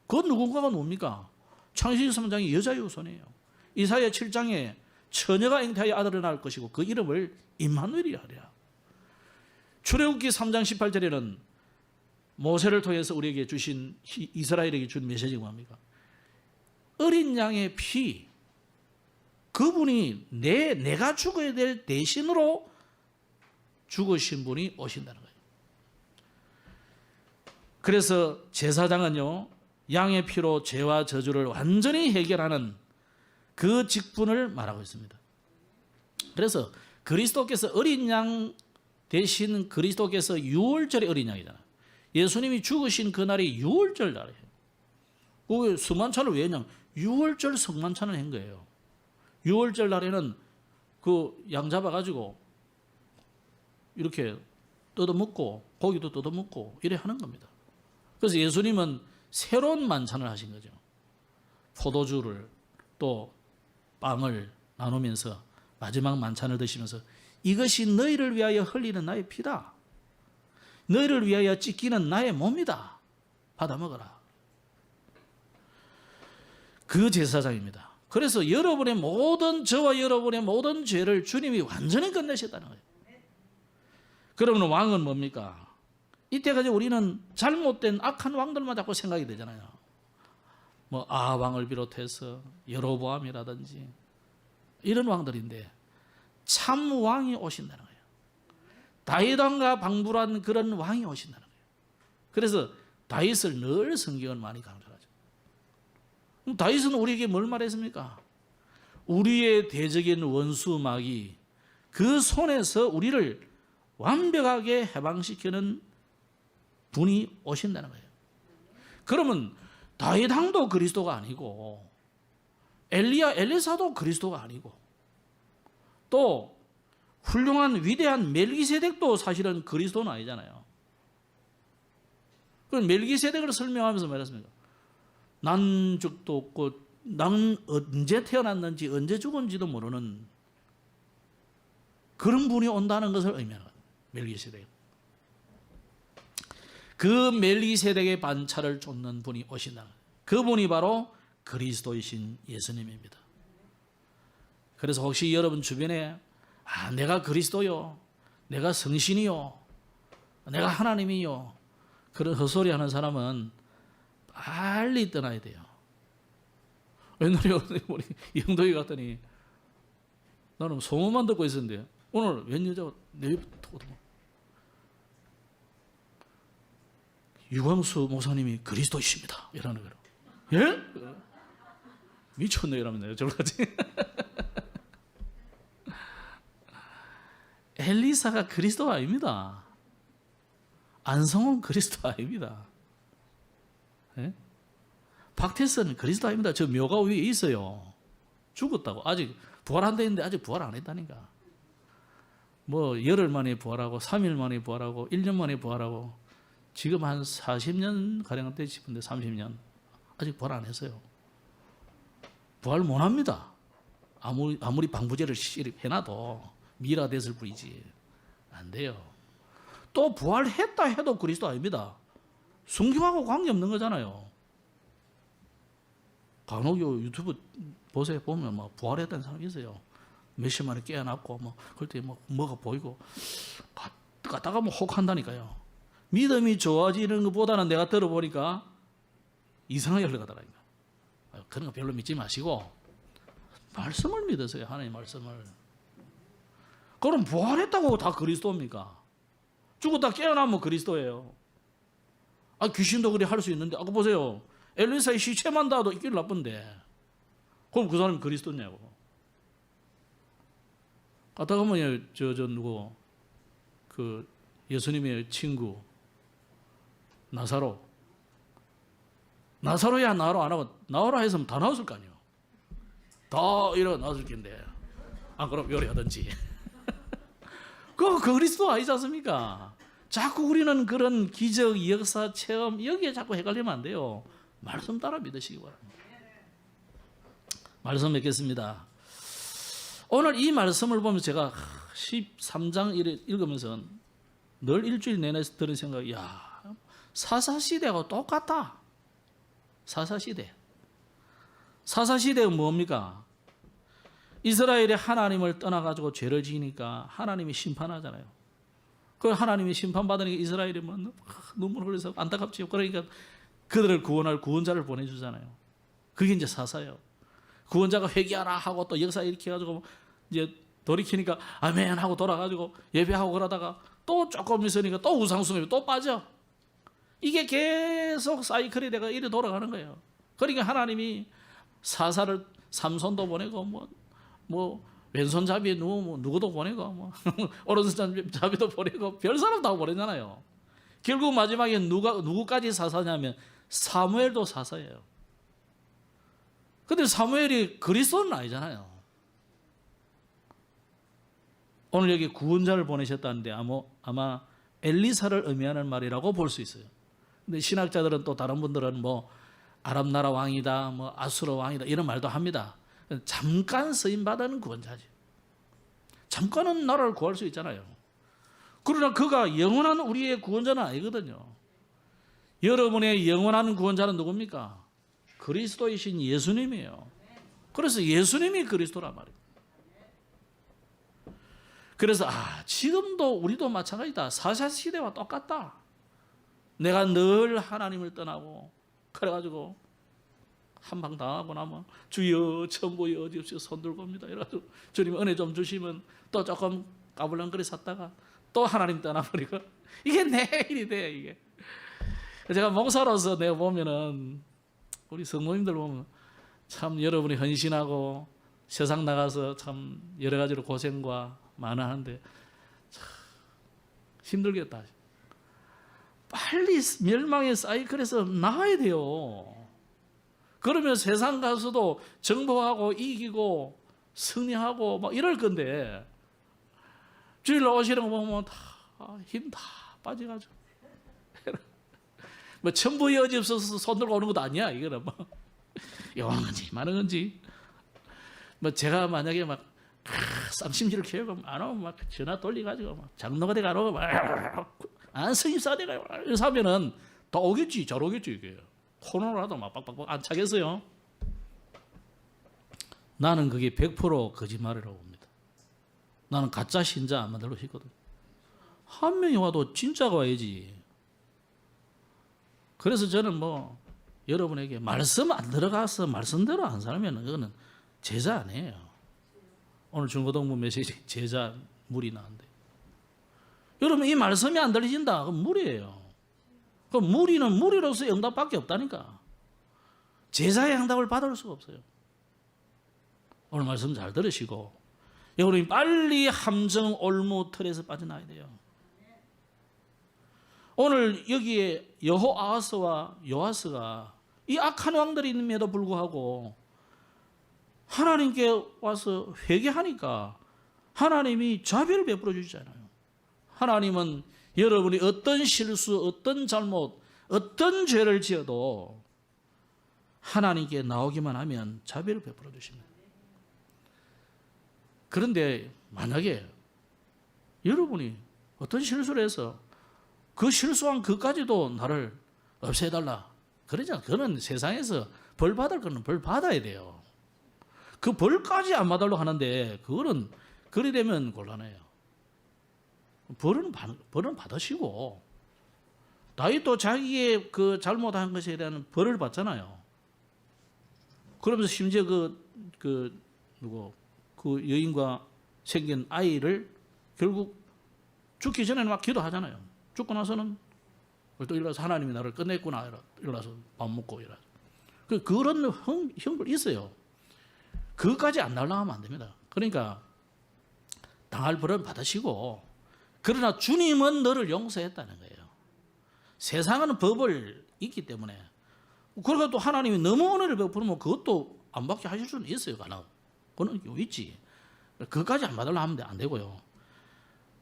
그 누군가가 뭡니까? 창세기 3장이 여자의 후손이에요. 이사야 7장에 처녀가 잉태하여 아들을 낳을 것이고 그 이름을 임마누엘이라 하랴. 출애굽기 3장 18절에는 모세를 통해서 우리에게 주신 이스라엘에게 준 메시지가 뭡니까? 어린 양의 피, 그분이 내가 죽어야 될 대신으로 죽으신 분이 오신다는 거예요. 그래서 제사장은요, 양의 피로 죄와 저주를 완전히 해결하는 그 직분을 말하고 있습니다. 그래서 그리스도께서 어린 양 대신 그리스도께서 유월절의 어린 양이잖아요. 예수님이 죽으신 그날이 유월절 날이에요. 그 성만찬을 왜 했냐? 유월절 성만찬을 한 거예요. 유월절 날에는 그 양 잡아가지고 이렇게 뜯어먹고 고기도 뜯어먹고 이래 하는 겁니다. 그래서 예수님은 새로운 만찬을 하신 거죠. 포도주를 또 빵을 나누면서 마지막 만찬을 드시면서 이것이 너희를 위하여 흘리는 나의 피다. 너희를 위하여 찢기는 나의 몸이다. 받아 먹어라. 그 제사장입니다. 그래서 여러분의 모든 저와 여러분의 모든 죄를 주님이 완전히 끝내셨다는 거예요. 그러면 왕은 뭡니까? 이때까지 우리는 잘못된 악한 왕들만 자꾸 생각이 되잖아요. 뭐 아왕을 비롯해서 여로보암이라든지 이런 왕들인데 참 왕이 오신다는 거예요. 다윗 왕과 방불한 그런 왕이 오신다는 거예요. 그래서 다윗을 늘 성경은 많이 강조하죠. 그럼 다윗은 우리에게 뭘 말했습니까? 우리의 대적인 원수 마귀 그 손에서 우리를 완벽하게 해방시키는 분이 오신다는 거예요. 그러면 다윗 왕도 그리스도가 아니고 엘리야 엘리사도 그리스도가 아니고 또 훌륭한 위대한 멜기세덱도 사실은 그리스도는 아니잖아요. 그럼 멜기세덱을 설명하면서 말했습니다. 난 적도 없고 난 언제 태어났는지 언제 죽은지도 모르는 그런 분이 온다는 것을 의미하는 거예요. 멜기세덱. 그 멜기세덱의 반차를 쫓는 분이 오신다. 그분이 바로 그리스도이신 예수님입니다. 그래서 혹시 여러분 주변에 내가 그리스도요, 내가 성신이요, 내가 하나님이요 그런 헛소리 하는 사람은 빨리 떠나야 돼요. 옛날에 우리 영도에 갔더니 나는 소문만 듣고 있었는데 오늘 웬 여자가 내 옆에 유광수 목사님이 그리스도이십니다 이러는 거예요. 예? 미쳤네 이러면 내가 저러지. 엘리사가 그리스도 아닙니다. 안성훈 그리스도 아닙니다. 예? 박태선 그리스도 아닙니다. 저 묘가 위에 있어요. 죽었다고. 아직 부활 안 됐는데 아직 부활 안 했다니까. 뭐 열흘 만에 부활하고 3일 만에 부활하고 1년 만에 부활하고 지금 한 40년 가량 때 싶은데 30년 아직 부활 안 했어요. 부활 못 합니다. 아무리 방부제를 해놔도 미라 됐을 뿐이지 안 돼요. 또 부활했다 해도 그리스도 아닙니다. 성경하고 관계없는 거잖아요. 간혹요 유튜브 보세요. 보면 막 부활했다는 사람이 있어요. 몇 시 만에 깨어났고 뭐 그때 뭐가 보이고 갔다가 뭐 혹한다니까요. 믿음이 좋아지는 것보다는 내가 들어보니까 이상하게 흘러가더라니까. 그런 거 별로 믿지 마시고 말씀을 믿으세요. 하나님 말씀을. 그럼 부활했다고 다 그리스도입니까? 죽었다 깨어나면 그리스도예요. 귀신도 그리 할 수 있는데 아까 보세요. 엘리사의 시체만 닿아도 있길 나쁜데 그럼 그 사람이 그리스도냐고. 갔다 가면 누구 그 예수님의 친구 나사로야 나로 안 하고 나오라 했으면 다 나왔을 거 아니에요. 다 이러 나왔을 텐데 그럼 요리하든지. 그 그리스도 아니지 않습니까? 자꾸 우리는 그런 기적, 역사, 체험 여기에 자꾸 헷갈리면 안 돼요. 말씀 따라 믿으시기 바랍니다. 말씀 맺겠습니다. 오늘 이 말씀을 보면 제가 13장 읽으면서 늘 일주일 내내 들은 생각이 사사시대하고 똑같다. 사사시대. 사사시대는 뭡니까? 이스라엘이 하나님을 떠나가지고 죄를 지으니까 하나님이 심판하잖아요. 그 하나님이 심판받으니까 이스라엘이 눈물 흘려서 안타깝지요. 그러니까 그들을 구원할 구원자를 보내주잖아요. 그게 이제 사사예요. 구원자가 회개하라 하고 또 역사 일으켜가지고 이제 돌이키니까 아멘 하고 돌아가지고 예배하고 그러다가 또 조금 있으니까 또 우상숭배 또 빠져. 이게 계속 사이클이 내가 이리 돌아가는 거예요. 그러니까 하나님이 사사를 삼손도 보내고 뭐 왼손잡이에 누구도 보내고 오른손잡이도 보내고 별 사람 다 보내잖아요. 결국 마지막에 누구까지 사사냐면 사무엘도 사사예요. 근데 사무엘이 그리스도는 아니잖아요. 오늘 여기 구원자를 보내셨다는데 아마 엘리사를 의미하는 말이라고 볼 수 있어요. 근데 신학자들은 또 다른 분들은 뭐 아람 나라 왕이다, 뭐 아수르 왕이다 이런 말도 합니다. 잠깐 쓰임 받은 구원자지. 잠깐은 나라를 구할 수 있잖아요. 그러나 그가 영원한 우리의 구원자는 아니거든요. 여러분의 영원한 구원자는 누굽니까? 그리스도이신 예수님이에요. 그래서 예수님이 그리스도란 말이에요. 그래서 지금도 우리도 마찬가지다. 사사 시대와 똑같다. 내가 늘 하나님을 떠나고 그래가지고 한방 당하고 나면 주여 천부 여지없이 손들고 옵니다. 이래가지고 주님 은혜 좀 주시면 또 조금 까불렁거리 샀다가 또 하나님 떠나버리고 이게 내일이 돼요. 이게 제가 목사로서 내가 보면은 우리 성도님들 보면 참 여러분이 헌신하고 세상 나가서 참 여러 가지로 고생과 많아 하는데 참 힘들겠다. 빨리 멸망의 사이클에서 나와야 돼요. 그러면 세상 가서도 정복하고 이기고 승리하고 막 이럴 건데 주일 오시는 거 보면 힘 다 빠져가지고 뭐 천부의 여지 없어서 손 들고 오는 것도 아니야. 이거는 뭐 영한 건지 많은 건지 뭐 제가 만약에 막 쌈심지를 키우고 안 오면 막 전화 돌려가지고 막 장로가 돼가 안 오고 안 스님 싸대가 이래서 하면은 더 오겠지. 잘 오겠지. 이게 코로나라도 막 빡빡빡 안 차겠어요. 나는 그게 100% 거짓말이라고 봅니다. 나는 가짜 신자 안 만들고 싶거든. 한 명이 와도 진짜가 와야지. 그래서 저는 뭐 여러분에게 말씀 안 들어가서 말씀대로 안 살면 그거는 제자 아니에요. 오늘 중고등부 메시지 제자 물이 나는데 여러분 이 말씀이 안 들리신다. 그럼 무리예요. 그럼 무리는 무리로서 응답밖에 없다니까. 제자의 응답을 받을 수가 없어요. 오늘 말씀 잘 들으시고 여러분이 빨리 함정 올무 틀에서 빠져나와야 돼요. 오늘 여기에 여호아하스와 요아스가 이 악한 왕들이 있음에도 불구하고 하나님께 와서 회개하니까 하나님이 자비를 베풀어 주시잖아요. 하나님은 여러분이 어떤 실수, 어떤 잘못, 어떤 죄를 지어도 하나님께 나오기만 하면 자비를 베풀어 주십니다. 그런데 만약에 여러분이 어떤 실수를 해서 그 실수한 그까지도 나를 없애달라 그러잖아. 그거는 세상에서 벌 받을 거는 벌 받아야 돼요. 그 벌까지 안 받으려고 하는데 그거는 그리 되면 곤란해요. 벌은 받으시고 다윗도 자기의 그 잘못한 것에 대한 벌을 받잖아요. 그러면서 심지어 그 여인과 생긴 아이를 결국 죽기 전에는 막 기도하잖아요. 죽고 나서는 또 일어나서 하나님이 나를 끝냈구나. 일어나서 밥 먹고 일어나서. 그런 형벌 있어요. 그것까지 안 날라가면 안 됩니다. 그러니까 당할 벌은 받으시고 그러나 주님은 너를 용서했다는 거예요. 세상은 법을 있기 때문에 그러니까 또 하나님이 너무 은혜를 베푸면 그것도 안 받게 하실 수는 있어요. 그거는 있지. 그것까지 안 받으려고 하면 안 되고요.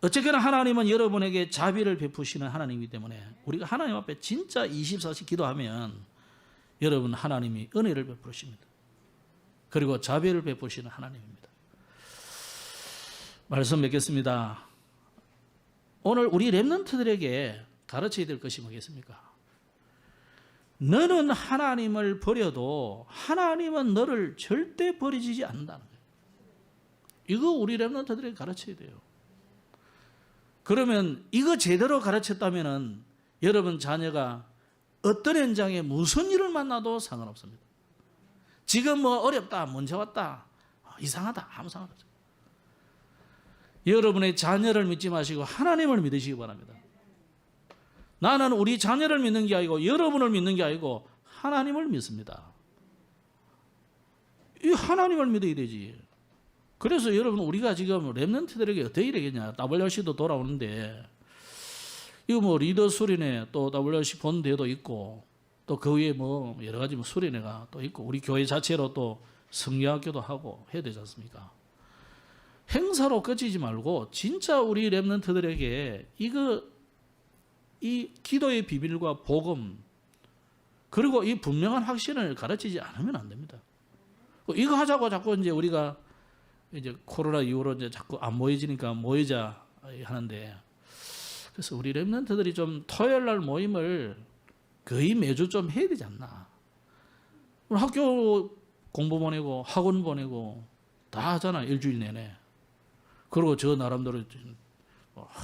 어쨌거나 하나님은 여러분에게 자비를 베푸시는 하나님이기 때문에 우리가 하나님 앞에 진짜 24시 기도하면 여러분 하나님이 은혜를 베푸십니다. 그리고 자비를 베푸시는 하나님입니다. 말씀 맺겠습니다. 오늘 우리 렘넌트들에게 가르쳐야 될 것이 뭐겠습니까? 너는 하나님을 버려도 하나님은 너를 절대 버리지 않는다는 거예요. 이거 우리 렘넌트들에게 가르쳐야 돼요. 그러면 이거 제대로 가르쳤다면 여러분 자녀가 어떤 현장에 무슨 일을 만나도 상관없습니다. 지금 뭐 어렵다, 문제 왔다, 이상하다, 아무 상관없어요. 여러분의 자녀를 믿지 마시고 하나님을 믿으시기 바랍니다. 나는 우리 자녀를 믿는 게 아니고 여러분을 믿는 게 아니고 하나님을 믿습니다. 이 하나님을 믿어야 되지. 그래서 여러분 우리가 지금 렘넌트들에게 어떻게 이러겠냐. WRC도 돌아오는데 이거 뭐 리더 수련회 또 WRC 본대도 있고 또 그 위에 뭐 여러 가지 뭐 수련회가 또 있고 우리 교회 자체로 또 성경학교도 하고 해야 되지 않습니까? 행사로 끝이지 말고 진짜 우리 렘넌트들에게 이 기도의 비밀과 복음 그리고 이 분명한 확신을 가르치지 않으면 안 됩니다. 이거 하자고 자꾸 이제 우리가 이제 코로나 이후로 이제 자꾸 안 모여지니까 모이자 하는데 그래서 우리 렘넌트들이 좀 토요일 날 모임을 거의 매주 좀 해야 되지 않나. 학교 공부 보내고 학원 보내고 다 하잖아 일주일 내내. 그리고 저 나름대로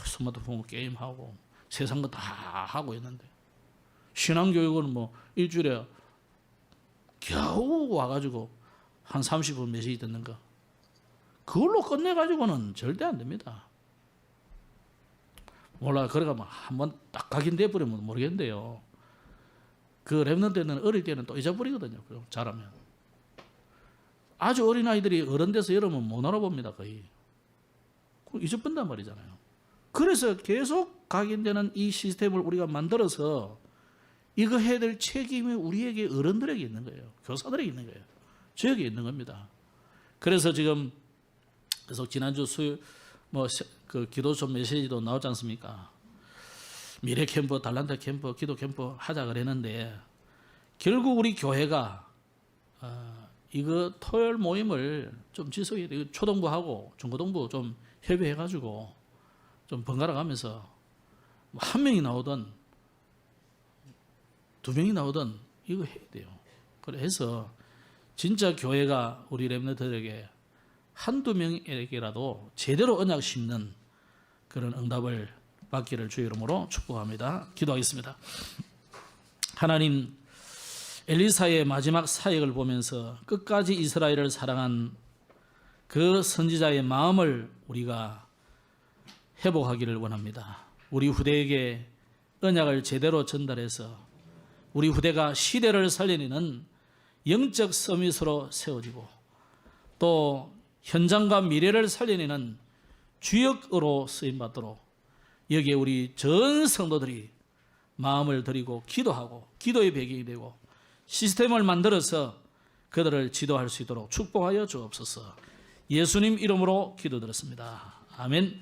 스마트폰 게임하고 세상 거 다 하고 있는데 신앙교육은 뭐 일주일에 겨우 와가지고 한 30분 메시지 듣는 거 그걸로 끝내가지고는 절대 안 됩니다. 몰라 그래가 뭐 한번 딱 각인돼 버리면 모르겠는데요. 그 렘넌트는 어릴 때는 또 잊어버리거든요. 잘하면 아주 어린 아이들이 어른 돼서 여러분 못 알아봅니다. 거의 잊어본단 말이잖아요. 그래서 계속 각인되는 이 시스템을 우리가 만들어서 이거 해야 될 책임이 우리에게 어른들에게 있는 거예요. 교사들에게 있는 거예요. 저에게 있는 겁니다. 그래서 지금 계속 지난주 수요일 그 기도소 메시지도 나왔지 않습니까? 미래 캠프, 달란트 캠프, 기도 캠프 하자 그랬는데 결국 우리 교회가 이거 토요일 모임을 좀 지속해야 돼요. 초등부하고 중고등부 좀 협의해가지고 좀 번갈아 가면서 한 명이 나오든 두 명이 나오든 이거 해야 돼요. 그래서 진짜 교회가 우리 렘넌트들에게 한두 명에게라도 제대로 언약 심는 그런 응답을 받기를 주의 이름으로 축복합니다. 기도하겠습니다. 하나님, 엘리사의 마지막 사역을 보면서 끝까지 이스라엘을 사랑한 그 선지자의 마음을 우리가 회복하기를 원합니다. 우리 후대에게 언약을 제대로 전달해서 우리 후대가 시대를 살리는 영적 서밋으로 세워지고 또 현장과 미래를 살려내는 주역으로 쓰임받도록 여기에 우리 전 성도들이 마음을 들이고 기도하고 기도의 배경이 되고 시스템을 만들어서 그들을 지도할 수 있도록 축복하여 주옵소서. 예수님 이름으로 기도드렸습니다. 아멘.